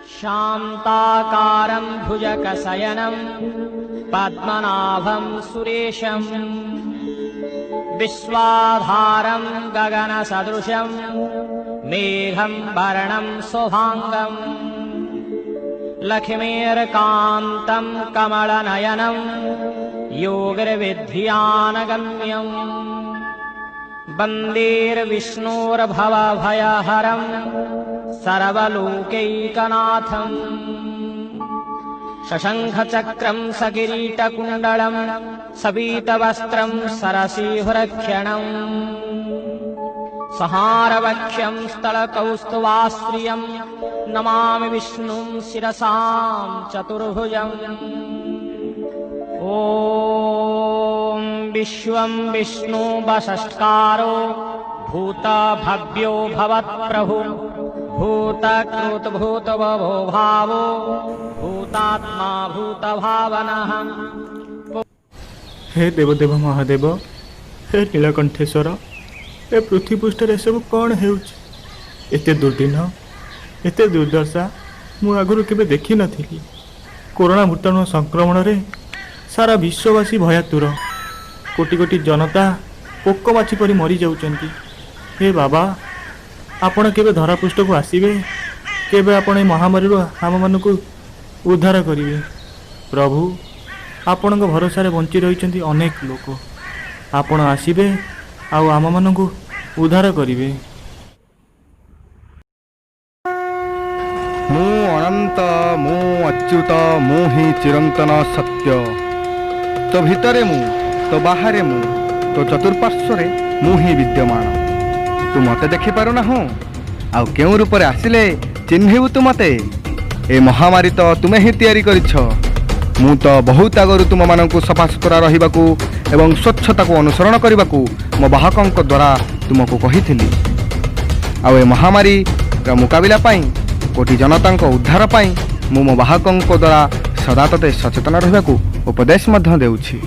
शान्ताकारं भुजगशयनं पद्मनाभं सुरेशं विश्वाधारं गगनसदृशं मेघं वर्णं शुभांगं लक्ष्मीर्कान्तं कमलनयनं योगिर्विद्यानगम्यम् वन्देर्विष्णोर्भवभयहरं सर्वलोकैकनाथम् शशङ्खचक्रं सकिरीटकुण्डलं सपीतवस्त्रं सरसीहुरक्षणम् सहारवक्ष्यं स्थलकौस्तुवाश्रियं नमामि विष्णुं शिरसां चतुर्भुजम् ॐ विश्वं विष्णु वषट्कारो भूतभव्यो भवत्प्रभु भूतकृतभूतभवो भावो भूतात्मा भूतभावनः। हे देवदेव महादेव, हे नीलकंठेश्वर, ए पृथ्वी पृष्ठरे सब कौन हेउछि? एते दुर्दिन एते दुर्दशा मु आगुरु केबे देखि नथिली। कोरोना भूताणु संक्रमण रे सारा विश्ववासी भयातुर, कोटि कोटि जनता पोक माछि परि मरी जाउचंती। हे बाबा, आपण केबे धरापृष्ठ को आसीबे? केबे आपण ए महामारी रो हम मानकु उद्धार करिवे? प्रभु, आपणक भरोसा रे बंची रहिचंती अनेक लोक। आपण आसीबे आउ आम मानकु उद्धार करिवे। मु अनंत मु अच्युत मु ही चिरंतन सत्य। तो भितरे मु, तो बाहरे मु, तो चतुर्पार्श्वरे मु ही विद्यमान। तू मते देखि पारु ना हूँ आउ केउ रूप रे आसिले चिन्हिबु तू मते? ए महामारी तो तुमे ही तैयारी करिछ। मु तो बहुत आगरु तुम मानकु सफासुतरा रहिबाकू एवं स्वच्छता को अनुसरण करने मो बाहकंक द्वारा तुमको कही। आउ ए महामारी रा मुकाबिला पाई कोटि जनता उद्धार पाई मु मो बाहकंक द्वारा सदा तते सचेतन रहिबाकू उपदेश मध्य देउछि।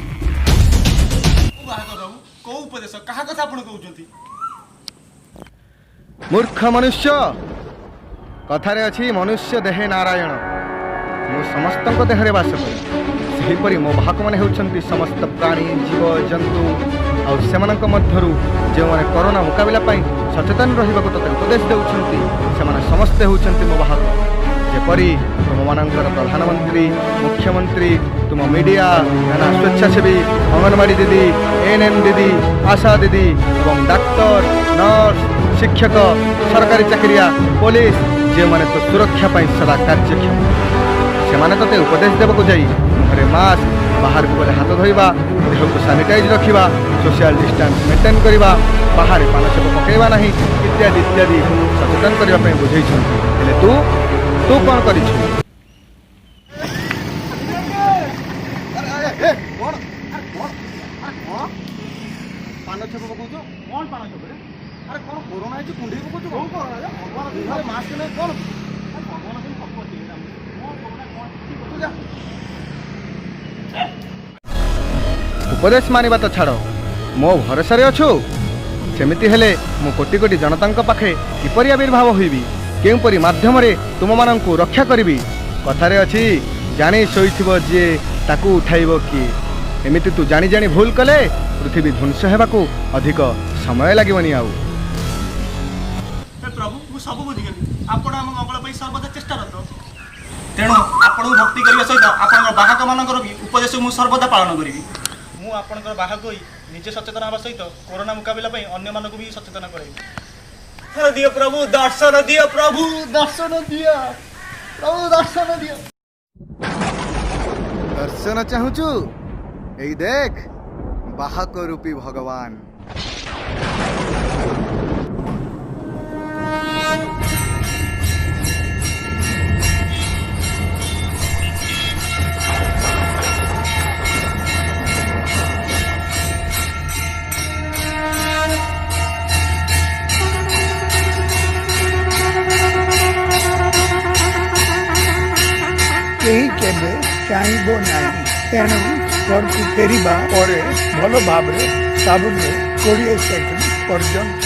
मूर्ख मनुष्य, कथारे अछि मनुष्य देहे नारायण। मु समस्त देहरे वास करी, सेहीपरि मो बाहक माने हेउछन्ति समस्त प्राणी जीव जंतु। आउ सेमानक मध्यरु जे माने कोरोना मुकाबिला पाई सचेतन रहिबाकू तते उपदेश देउछन्ति सेमाने समस्त हेउछन्ति मो बाहक। जेपरि तुम मानकर प्रधानमंत्री, मुख्यमंत्री, तुम मीडिया, नाना स्वेच्छासेवी, अंगनवाड़ी दीदी, एएनएम दीदी, आशा दीदी एवं डाक्तर, नर्स, शिक्षक, सरकारी चाकरिया, पुलिस जे माने तो सुरक्षा पाई सदा कार्यक्षम। सेमाने तते उपदेश देबको जाई घरे मास्क, बाहर को गले हाथ धोइबा, देह को सैनिटाइज रखिबा, सोशल डिस्टेंस मेंटेन करिबा, बाहर पान छेप पकेइबा नाही इत्यादि इत्यादि सचेतन करिबा पई बुझैछन्ति। हेले तू कौन करिछु? पान छेप पकौछु कोन? पान छेप रे? अरे कोन कोरोना है कुंडी पकौछु? कोन कोरोना रे? भगवान मास्क नै कोन? भगवान दिन पकौछि रे। कोरोना कोन ठीक हो जा। उपदेश मानिबा तो छाड़, मो भरोसा रे अछु। सेमिति हेले मो कोटि कोटि जनता पाखे किपरि आविर्भाव होइबी, केउपरि माध्यम रे तुम मानंकु रक्षा करिबी? कथारे अछि जानी शोइथिबो जे ताकू उठाइबो कि। एमिति तू जानी जानी भूल कले पृथ्वी ध्वंस हेबाकू अधिक समय लागिबनी। आउ प्रभु, मु सब बुझी गेली। आपण हम मंगल पई सर्वदा चेष्टारत, तेणु आपण भक्ति करबा सहित आपण बाहक मानकर भी उपदेश मु सर्वदा पालन करिबी। मु आपनकर बाहक होई निजे सचेतन हवा सहित कोरोना मुकाबिला पई अन्य मानकु भी सचेतन करैबी। दर्शन दियो प्रभु, दर्शन दियो प्रभु, दर्शन दियो प्रभु, दर्शन दियो। दर्शन चाहूचु? एई देख बाहक रूपी भगवान। केबे चाहब ना, तेणु घर को फेरवा भल भाव साबुन 20 सेकेंड पर्यंत।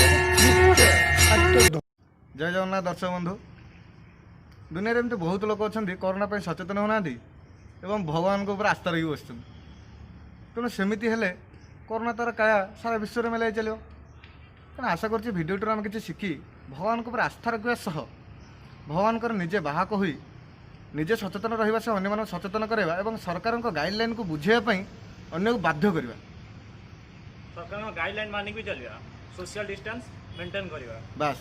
जय जगन्नाथ दर्शक बंधु, ଦୁନିଆରେ ଏମିତି ବହୁତ ଲୋକ ଅଛନ୍ତି କରୋନା ପାଇଁ ସଚେତନ ହେଉନାହାନ୍ତି ଏବଂ ଭଗବାନଙ୍କ ଉପରେ ଆସ୍ଥା ରଖି ବସୁଛନ୍ତି। ତେଣୁ ସେମିତି ହେଲେ କରୋନା ତାର କାୟା ସାରା ବିଶ୍ୱରେ ମେଲାଇ ଚାଲିବ। ତେଣୁ ଆଶା କରୁଛି ଭିଡ଼ିଓଟିରୁ ଆମେ କିଛି ଶିଖି ଭଗବାନଙ୍କ ଉପରେ ଆସ୍ଥା ରଖିବା ସହ ଭଗବାନଙ୍କର ନିଜେ ବାହକ ହୋଇ ନିଜେ ସଚେତନ ରହିବା ସହ ଅନ୍ୟମାନଙ୍କୁ ସଚେତନ କରାଇବା ଏବଂ ସରକାରଙ୍କ ଗାଇଡ଼ଲାଇନ୍କୁ ବୁଝାଇବା ପାଇଁ ଅନ୍ୟକୁ ବାଧ୍ୟ କରିବା। ସରକାରଙ୍କ ଗାଇଡଲାଇନ୍ ମାନିକି ବି ଚାଲିବା, ସୋସିଆଲ ଡିଷ୍ଟାନ୍ସ ମେଣ୍ଟେନ୍ କରିବା। ବାସ୍।